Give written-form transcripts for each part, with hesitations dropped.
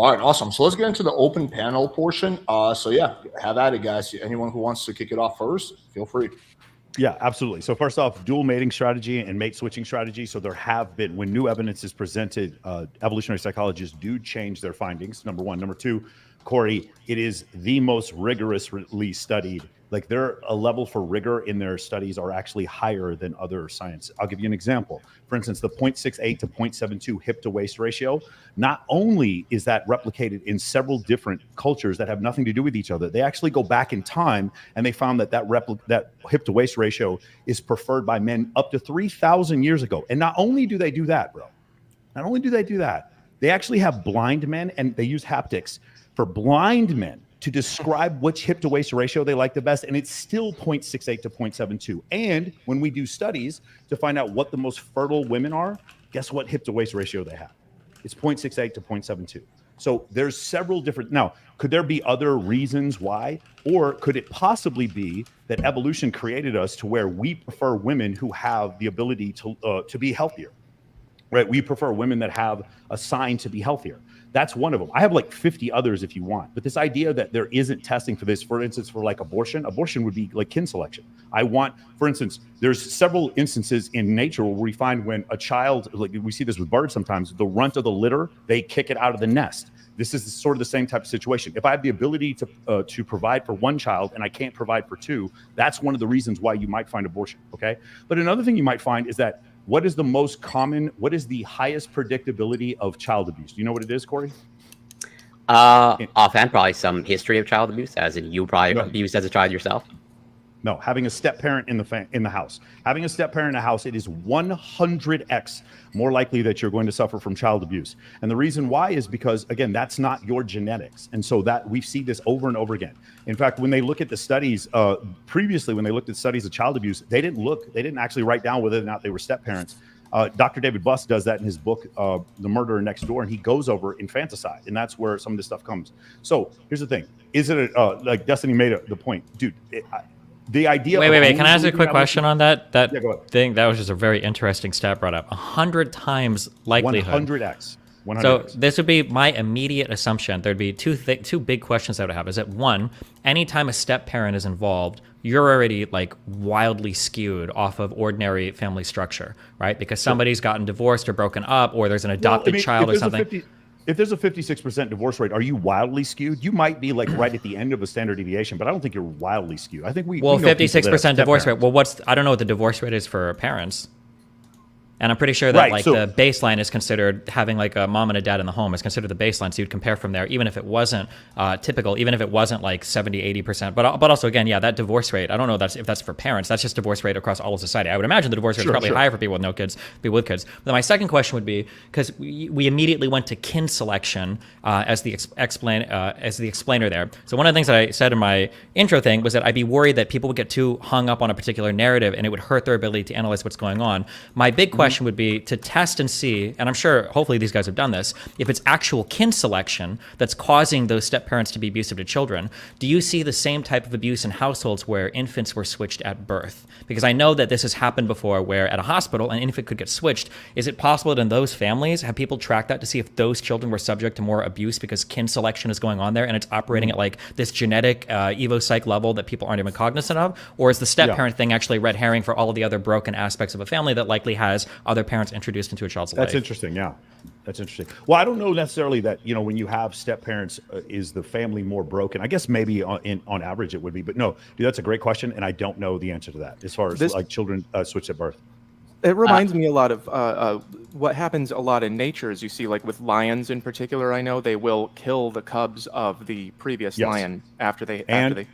All right, awesome. So let's get into the open panel portion. So yeah, have at it, guys. Anyone who wants to kick it off first, feel free. Yeah, absolutely. So first off, dual mating strategy and mate switching strategy. So there have been, when new evidence is presented, evolutionary psychologists do change their findings, number one. Number two, Corey, it is the most rigorously studied. Like a level for rigor in their studies are actually higher than other science. I'll give you an example. For instance, the 0.68 to 0.72 hip to waist ratio, not only is that replicated in several different cultures that have nothing to do with each other, they actually go back in time and they found that hip to waist ratio is preferred by men up to 3,000 years ago. And not only do they do that, bro, not only do they do that, they actually have blind men and they use haptics for blind men to describe which hip to waist ratio they like the best. And it's still 0.68 to 0.72. And when we do studies to find out what the most fertile women are, guess what hip to waist ratio they have? It's 0.68 to 0.72. So there's several different, now, could there be other reasons why? Or could it possibly be that evolution created us to where we prefer women who have the ability to be healthier, right? We prefer women that have a sign to be healthier. That's one of them. I have like 50 others if you want. But this idea that there isn't testing for this, for instance, for like abortion would be like kin selection. For instance, there's several instances in nature where we find when a child, like we see this with birds sometimes, the runt of the litter, they kick it out of the nest. This is sort of the same type of situation. If I have the ability to provide for one child and I can't provide for two, that's one of the reasons why you might find abortion, okay? But another thing you might find is that what is the highest predictability of child abuse? Do you know what it is, Corey? Offhand, probably some history of child abuse, as in you probably abused as a child yourself. No, having a step parent in the house. Having a step parent in the house, it is 100x more likely that you're going to suffer from child abuse. And the reason why is because, again, that's not your genetics. And so that we see this over and over again. In fact, when they look at the studies, previously, when they looked at studies of child abuse, they didn't actually write down whether or not they were step parents. Dr. David Buss does that in his book, The Murderer Next Door, and he goes over infanticide, and that's where some of this stuff comes. So here's the thing. Is it like Destiny made the point, dude, the idea. Wait. Can I ask a quick question on that? Yeah, go ahead. Thing that was just a very interesting stat brought up. 100 times likelihood. 100x. 100x. So this would be my immediate assumption. There'd be two big questions I would have. Is that one, anytime a step parent is involved, you're already like wildly skewed off of ordinary family structure, right? Because somebody's gotten divorced or broken up, or there's an adopted child or something. If there's a 56% divorce rate, are you wildly skewed? You might be like right at the end of a standard deviation, but I don't think you're wildly skewed. I think we 56% divorce rate. Well, I don't know what the divorce rate is for parents. And I'm pretty sure that the baseline is considered having like a mom and a dad in the home is considered the baseline. So you'd compare from there, even if it wasn't typical, even if it wasn't like 70, 80%. But also, again, yeah, that divorce rate, I don't know if that's for parents. That's just divorce rate across all of society. I would imagine the divorce rate is probably higher for people with no kids, people with kids. But my second question would be, because we immediately went to kin selection as the explainer there. So one of the things that I said in my intro thing was that I'd be worried that people would get too hung up on a particular narrative and it would hurt their ability to analyze what's going on. My big question would be to test and see, and I'm sure hopefully these guys have done this, if it's actual kin selection that's causing those step parents to be abusive to children. Do you see the same type of abuse in households where infants were switched at birth? Because I know that this has happened before where at a hospital an infant could get switched. Is it possible that in those families, have people tracked that to see if those children were subject to more abuse because kin selection is going on there and it's operating at like this genetic evo-psych level that people aren't even cognizant of? Or is the step parent thing actually red herring for all of the other broken aspects of a family that likely has other parents introduced into a child's life? That's interesting. Yeah, that's interesting. Well, I don't know necessarily that, when you have step parents, is the family more broken? I guess maybe on average it would be, but no, dude, that's a great question, and I don't know the answer to that as far as like children switched at birth. It reminds me a lot of what happens a lot in nature, as you see, like with lions in particular. I know they will kill the cubs of the previous lion after they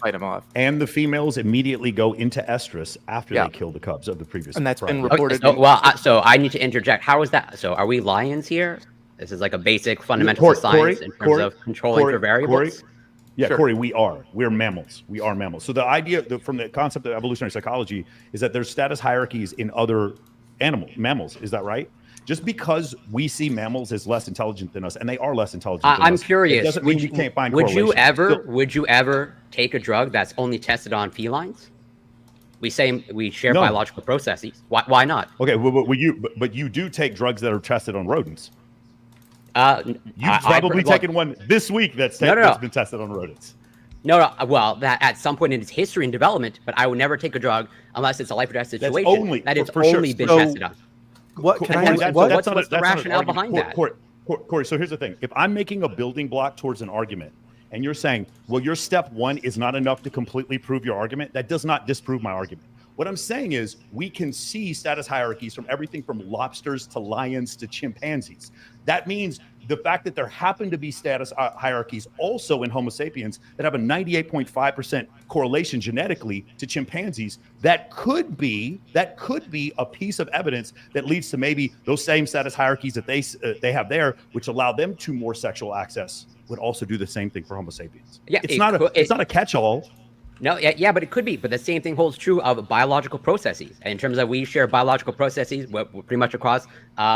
fight them off. And the females immediately go into estrus after they kill the cubs of the previous. And that's been reported. Okay, so I need to interject. How is that? So are we lions here? This is like a basic fundamental science in terms of controlling for variables. Corey, we're mammals. We are mammals. So the idea from the concept of evolutionary psychology is that there's status hierarchies in other mammals. Is that right? Just because we see mammals as less intelligent than us, and they are less intelligent than us. I'm curious. It doesn't mean you can't find would you ever take a drug that's only tested on felines? We share biological processes. Why not? Okay, but you do take drugs that are tested on rodents. You've probably taken one this week that's been tested on rodents. No, well, that at some point in its history and development, but I would never take a drug unless it's a life or death situation that it's only been tested on. What's the rationale behind that? Corey, so here's the thing. If I'm making a building block towards an argument, and you're saying, well, your step one is not enough to completely prove your argument, that does not disprove my argument. What I'm saying is we can see status hierarchies from everything from lobsters to lions to chimpanzees. That means the fact that there happen to be status hierarchies also in Homo sapiens that have a 98.5% correlation genetically to chimpanzees, that could be a piece of evidence that leads to maybe those same status hierarchies that they have there, which allow them to more sexual access, would also do the same thing for Homo sapiens. Yeah, it's not a catch-all. No, yeah, but it could be. But the same thing holds true of biological processes. And in terms of we share biological processes, pretty much across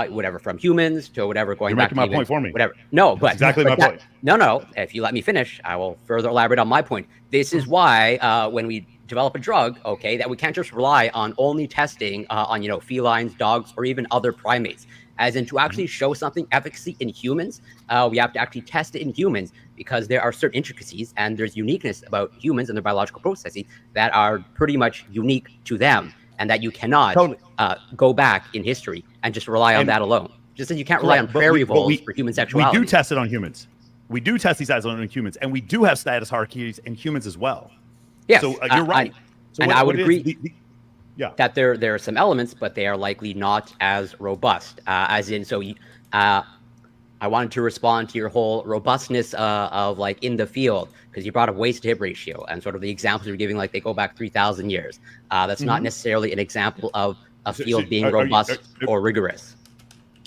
whatever, from humans to whatever, going back to my point for me. Whatever. No, that's exactly my point. No. If you let me finish, I will further elaborate on my point. This is why when we develop a drug, okay, that we can't just rely on only testing on felines, dogs, or even other primates. As in, to actually show something efficacy in humans, we have to actually test it in humans, because there are certain intricacies and there's uniqueness about humans and their biological processes that are pretty much unique to them, and that you cannot go back in history and just rely on that alone. Just as you can't rely on prairie voles for human sexuality. We do test it on humans. We do test these eyes on humans, and we do have status hierarchies in humans as well. Yes, so you're right. I would agree. Yeah, that there are some elements, but they are likely not as robust. As in, so I wanted to respond to your whole robustness of like in the field, because you brought up waist to hip ratio and sort of the examples you're giving, like they go back 3,000 years. That's not necessarily an example of a field being robust or rigorous.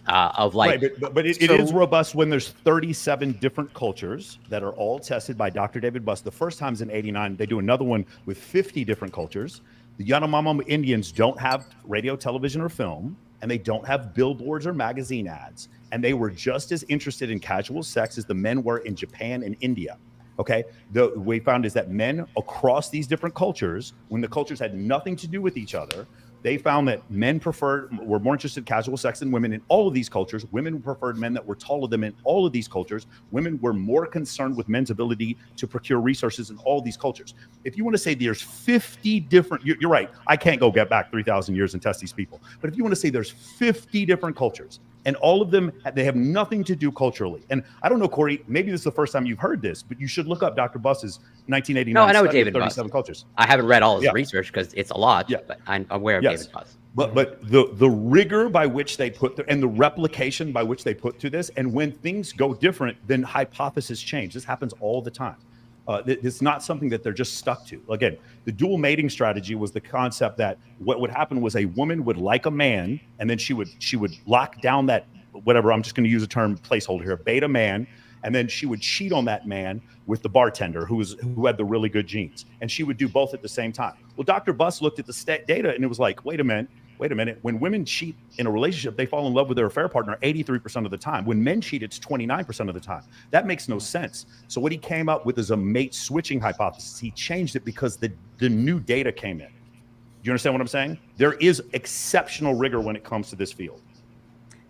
But it is robust when there's 37 different cultures that are all tested by Dr. David Buss. The first time's in '89. They do another one with 50 different cultures. The Yanomamo Indians don't have radio, television, or film, and they don't have billboards or magazine ads. And they were just as interested in casual sex as the men were in Japan and India. Okay. What we found is that men across these different cultures, when the cultures had nothing to do with each other, they found that men were more interested in casual sex than women in all of these cultures. Women preferred men that were taller than men in all of these cultures. Women were more concerned with men's ability to procure resources in all these cultures. If you want to say there's 50 different, you're right, I can't go get back 3,000 years and test these people. But if you want to say there's 50 different cultures, and all of them, they have nothing to do culturally. And I don't know, Corey, maybe this is the first time you've heard this, but you should look up Dr. Buss's 1989 I know David 37 Buss. cultures. I haven't read all his research because it's a lot, but I'm aware of David Buss. But the rigor by which they put and the replication by which they put to this, and when things go different, then hypotheses change. This happens all the time. It's not something that they're just stuck to. Again, the dual mating strategy was the concept that what would happen was a woman would like a man, and then she would lock down that, whatever, I'm just going to use a term placeholder here, beta man, and then she would cheat on that man with the bartender who had the really good genes, and she would do both at the same time. Well, Dr. Buss looked at the data, and it was like, wait a minute. When women cheat in a relationship, they fall in love with their affair partner 83% of the time. When men cheat, it's 29% of the time. That makes no sense. So what he came up with is a mate switching hypothesis. He changed it because the new data came in. Do you understand what I'm saying? There is exceptional rigor when it comes to this field.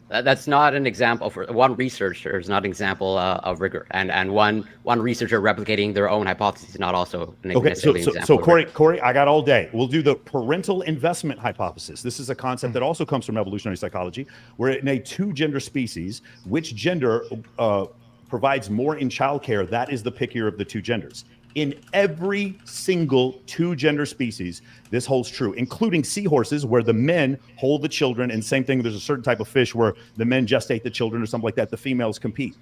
That's not an example for one researcher is not an example of rigor, and one researcher replicating their own hypothesis is not also an example. So Corey, I got all day. We'll do the parental investment hypothesis. This is a concept that also comes from evolutionary psychology, where in a two-gender species, which gender provides more in childcare, that is the pickier of the two genders. In every single two-gender species, this holds true, including seahorses, where the men hold the children, and same thing, there's a certain type of fish where the men gestate the children or something like that, the females compete.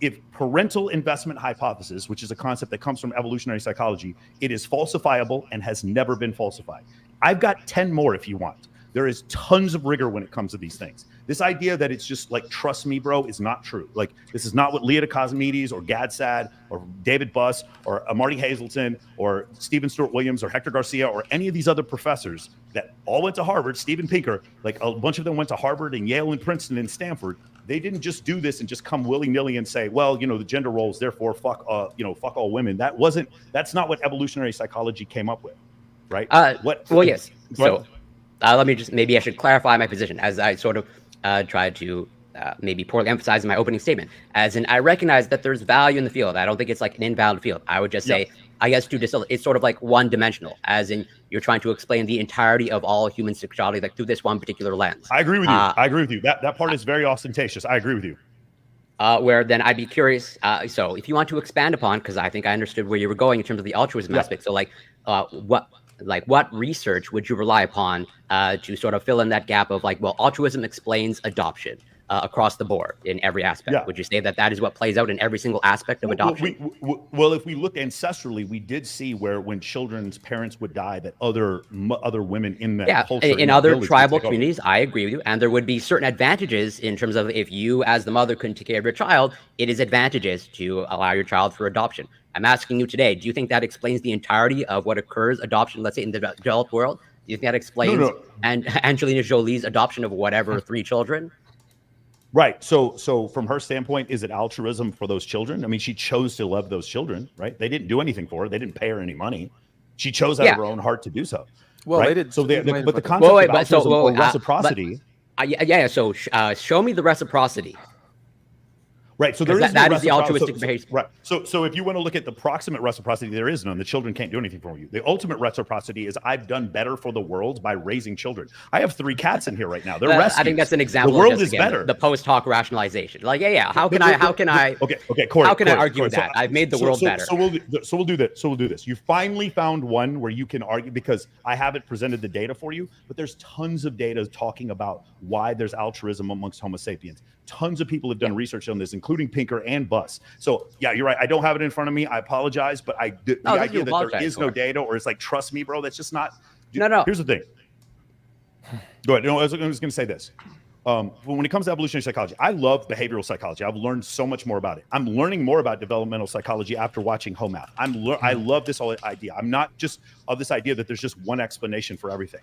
If parental investment hypothesis, which is a concept that comes from evolutionary psychology, it is falsifiable and has never been falsified. I've got 10 more if you want. There is tons of rigor when it comes to these things. This idea that it's just like, trust me, bro, is not true. Like, this is not what Leah Cosmides or Gad Saad or David Buss or Marty Hazelton or Stephen Stewart Williams or Hector Garcia or any of these other professors that all went to Harvard, Steven Pinker, like a bunch of them went to Harvard and Yale and Princeton and Stanford. They didn't just do this and just come willy-nilly and say, well, the gender roles, therefore fuck all women. That's not what evolutionary psychology came up with, right? Yes. So maybe I should clarify my position as I sort of tried to maybe poorly emphasized in my opening statement, as in I recognize that there's value in the field. I don't think it's like an invalid field. I would just say, I guess, it's sort of like one-dimensional, as in you're trying to explain the entirety of all human sexuality like through this one particular lens. I agree with you. I agree with you. That part is very ostentatious. I agree with you. Where then I'd be curious. So if you want to expand upon, because I think I understood where you were going in terms of the altruism aspect. So what research would you rely upon to sort of fill in that gap of like, well, altruism explains adoption across the board in every aspect? Yeah. Would you say that that is what plays out in every single aspect of adoption? Well, if we look ancestrally, we did see where when children's parents would die, that other women in that culture, in other tribal communities, I agree with you. And there would be certain advantages in terms of if you, as the mother, couldn't take care of your child, it is advantageous to allow your child for adoption. I'm asking you today, do you think that explains the entirety of what occurs adoption, let's say in the developed world? Do you think that explains and Angelina Jolie's adoption of whatever 3 children? Right. So from her standpoint, is it altruism for those children? I mean, she chose to love those children, right? They didn't do anything for her. They didn't pay her any money. She chose out of her own heart to do so. Well, right? they did. So but the concept of altruism or reciprocity. So show me the reciprocity. Right. So there is that is the altruistic behavior. Right. So if you want to look at the proximate reciprocity, there is none. The children can't do anything for you. The ultimate reciprocity is I've done better for the world by raising children. I have 3 cats in here right now. They're rescues. I think that's an example. The world is better. The post hoc rationalization. Like, how can I? Okay, Corey. How can I argue with that? I've made the world better. So we'll do this. You finally found one where you can argue, because I haven't presented the data for you, but there's tons of data talking about why there's altruism amongst Homo sapiens. Tons of people have done research on this, including Pinker and Buss. So yeah, you're right. I don't have it in front of me. I apologize, but the idea that there is no data, or it's like, trust me, bro, that's just not. No. Here's the thing. Go ahead. No, I was going to say this. When it comes to evolutionary psychology, I love behavioral psychology. I've learned so much more about it. I'm learning more about developmental psychology after watching Home Math. I love this whole idea. I'm not just of this idea that there's just one explanation for everything.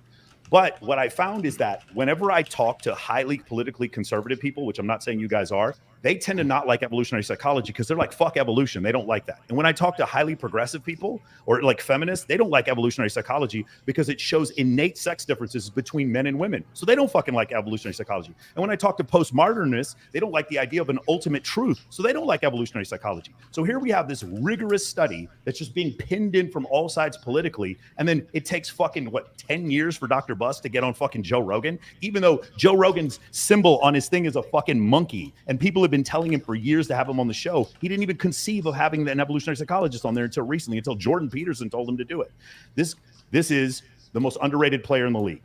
But what I found is that whenever I talk to highly politically conservative people, which I'm not saying you guys are, they tend to not like evolutionary psychology because they're like, fuck evolution. They don't like that. And when I talk to highly progressive people or like feminists, they don't like evolutionary psychology because it shows innate sex differences between men and women. So they don't fucking like evolutionary psychology. And when I talk to postmodernists, they don't like the idea of an ultimate truth. So they don't like evolutionary psychology. So here we have this rigorous study that's just being pinned in from all sides politically. And then it takes fucking, 10 years for Dr. Buss to get on fucking Joe Rogan, even though Joe Rogan's symbol on his thing is a fucking monkey. And people have been telling him for years to have him on the show. He didn't even conceive of having an evolutionary psychologist on there until recently, until Jordan Peterson told him to do it. This is the most underrated player in the league.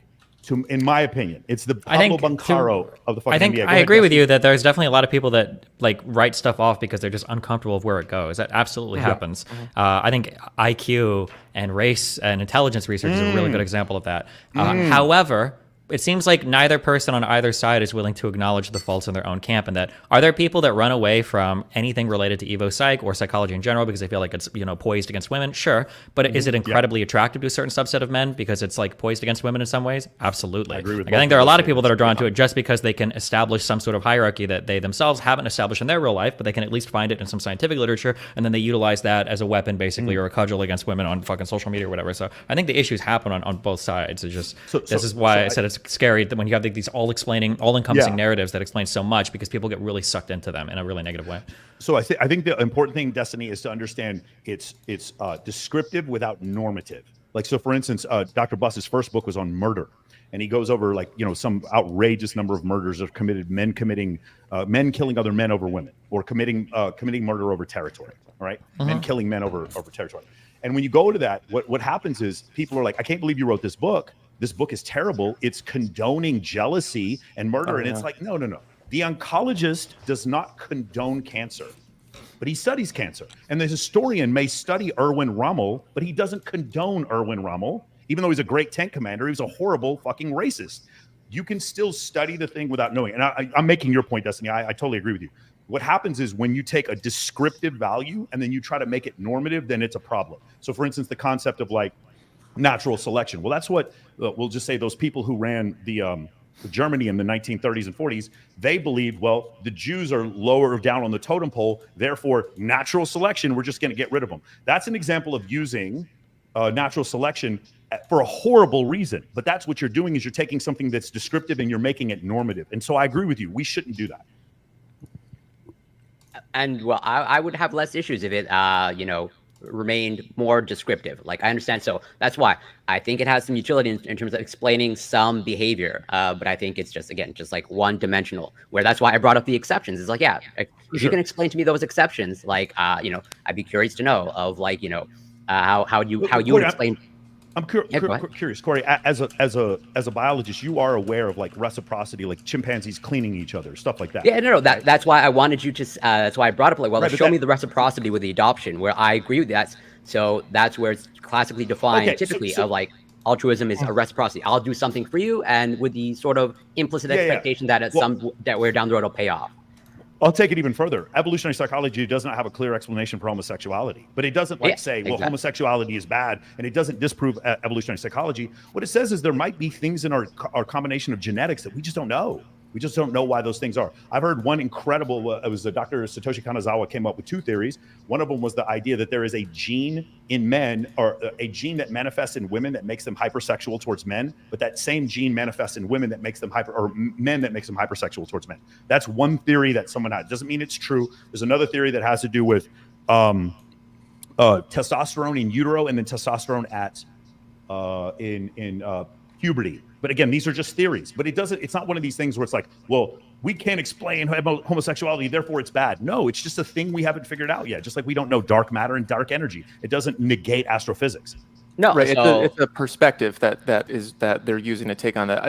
In my opinion, it's the Pablo Bancaro of the fucking NBA. I agree with you that there's definitely a lot of people that like write stuff off because they're just uncomfortable with where it goes. That absolutely happens. I think IQ and race and intelligence research is a really good example of that. However, it seems like neither person on either side is willing to acknowledge the faults in their own camp. And that, are there people that run away from anything related to Evo Psych or psychology in general because they feel like it's, poised against women? Sure. But is it incredibly attractive to a certain subset of men because it's like poised against women in some ways? Absolutely. I agree with I think there are a lot of people that are drawn to it just because they can establish some sort of hierarchy that they themselves haven't established in their real life, but they can at least find it in some scientific literature. And then they utilize that as a weapon, basically, or a cudgel against women on fucking social media or whatever. So I think the issues happen on both sides. It's just, this is why I said it's scary that when you have these all-encompassing narratives that explain so much, because people get really sucked into them in a really negative way. So I think the important thing, Destiny, is to understand it's descriptive without normative. Like, so for instance, Dr. Buss's first book was on murder. And he goes over some outrageous number of murders of men killing other men over women, or committing murder over territory. All right, men killing men over territory. And when you go to that, what happens is people are like, I can't believe you wrote this book. This book is terrible. It's condoning jealousy and murder. And it's like, no. The oncologist does not condone cancer, but he studies cancer. And the historian may study Erwin Rommel, but he doesn't condone Erwin Rommel. Even though he's a great tank commander, he was a horrible fucking racist. You can still study the thing without knowing. And I'm making your point, Destiny. I totally agree with you. What happens is when you take a descriptive value and then you try to make it normative, then it's a problem. So for instance, the concept of like natural selection. Well, that's what we'll just say those people who ran the Germany in the 1930s and 40s, they believed, well, the Jews are lower down on the totem pole, therefore natural selection, we're just going to get rid of them. That's an example of using natural selection for a horrible reason. But that's what you're doing, is you're taking something that's descriptive and you're making it normative. And so I agree with you. We shouldn't do that. And well, I would have less issues if it, remained more descriptive. Like I understand, so that's why I think it has some utility in terms of explaining some behavior. But I think it's just like one-dimensional. Where that's why I brought up the exceptions. It's like, yeah, if you can explain to me those exceptions, like I'd be curious to know of like how you would explain. I'm curious, Corey. As a biologist, you are aware of like reciprocity, like chimpanzees cleaning each other, stuff like that. Yeah, no. That's why I wanted you to. That's why I brought up like, well, show me the reciprocity with the adoption, where I agree with that. So that's where it's classically defined, typically, of like altruism is a reciprocity. I'll do something for you, and with the sort of implicit expectation that at that we're down the road it'll pay off. I'll take it even further. Evolutionary psychology does not have a clear explanation for homosexuality, but it doesn't say, well, homosexuality is bad, and it doesn't disprove evolutionary psychology. What it says is there might be things in our combination of genetics that we just don't know. We just don't know why those things are. I've heard one incredible, it was Dr. Satoshi Kanazawa came up with two theories. One of them was the idea that there is a gene in men, or a gene that manifests in women that makes them hypersexual towards men, but that same gene manifests in women that makes them men that makes them hypersexual towards men. That's one theory that someone had. Doesn't mean it's true. There's another theory that has to do with testosterone in utero and then testosterone at in puberty. But again, these are just theories. But it's not one of these things where it's like, well, we can't explain homosexuality, therefore it's bad. No, it's just a thing we haven't figured out yet. Just like we don't know dark matter and dark energy. It doesn't negate astrophysics. No, right. It's a perspective that they're using to take on that.